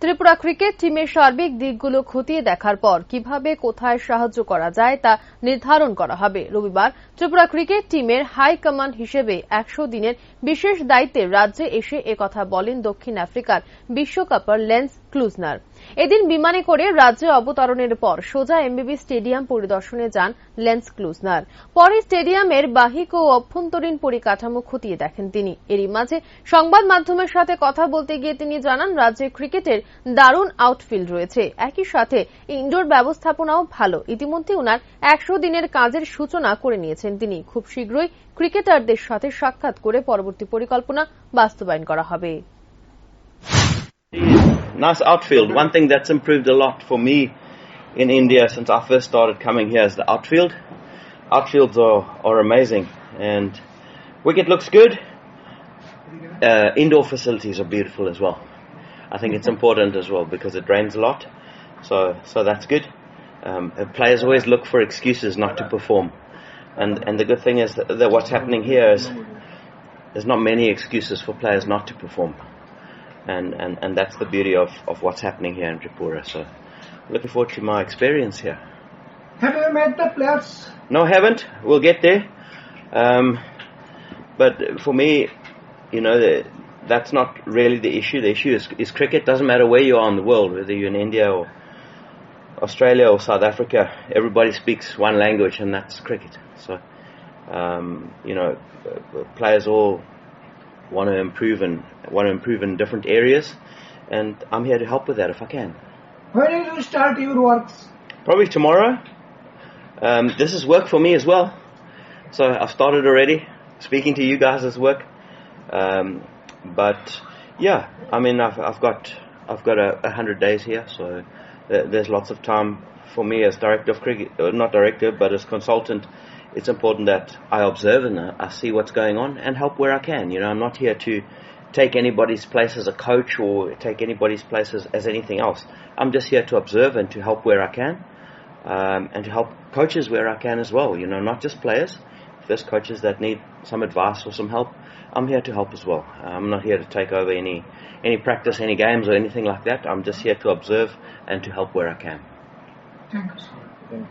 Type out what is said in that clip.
Tripura cricket টিমের সার্বিক দিকগুলো খতিয়ে দেখার পর কিভাবে কোথায় সাহায্য করা যায় তা নির্ধারণ করা হবে। রবিবার ত্রিপুরা ক্রিকেট টিমের হাই কমান্ড হিসেবে 100 দিনের বিশেষ দায়িত্বে রাজ্যে এসে একথা বলেন দক্ষিণ আফ্রিকার বিশ্বকাপার লেন্স ক্লুজনার। এদিন বিমানে করে রাজ্যে অবতরণের পর সোজা এমবিবি স্টেডিয়াম পরিদর্শনে যান লেন্স ক্লুজনার। পরে স্টেডিয়ামের বাহিক ও অভ্যন্তরীণ পরিকাঠামো খতিয়ে দেখেন তিনি। এরই মাঝে সংবাদ মাধ্যমের সাথে কথা বলতে গিয়ে তিনি জানান, রাজ্যে ক্রিকেটের দারুণ আউটফিল্ড রয়েছে, একই সাথে ইনডোর ব্যবস্থাপনাও ভালো। ইতিমধ্যে উনার 100 দিনের কাজের সূচনা করে নিয়েছেন তিনি। খুব শীঘ্রই ক্রিকেটারদের সাথে সাক্ষাৎ করে পরবর্তী পরিকল্পনা বাস্তবায়ন করা হবে। Nice outfield. One thing that's improved a lot for me in India since I first started coming here is the outfield. Outfields are amazing, and wicket looks good. Indoor facilities are beautiful as well. I think it's important as well because it rains a lot, so that's good. Players always look for excuses not to perform, and the good thing is that what's happening here is there's not many excuses for players not to perform. And that's the beauty of what's happening here in Tripura. So, looking forward to my experience here. Have you met the players? No, haven't. We'll get there. But for me, you know, that's not really the issue. The issue is cricket. Doesn't matter where you are in the world, whether you're in India or Australia or South Africa. Everybody speaks one language, and that's cricket. So, you know, players all want to improve in different areas, and I'm here to help with that if I can. When will you start your works? Probably tomorrow. This is work for me as well, so I've started already. Speaking to you guys is work, but yeah, I mean I've got 100 days here, so there's lots of time for me as director of cricket, not director, but as consultant. It's important that I observe and I see what's going on and help where I can. You know, I'm not here to take anybody's place as a coach or take anybody's place as anything else. I'm just here to observe and to help where I can, and to help coaches where I can as well. You know, not just players. If there's coaches that need some advice or some help, I'm here to help as well. I'm not here to take over any practice, any games or anything like that. I'm just here to observe and to help where I can. Thank you, sir.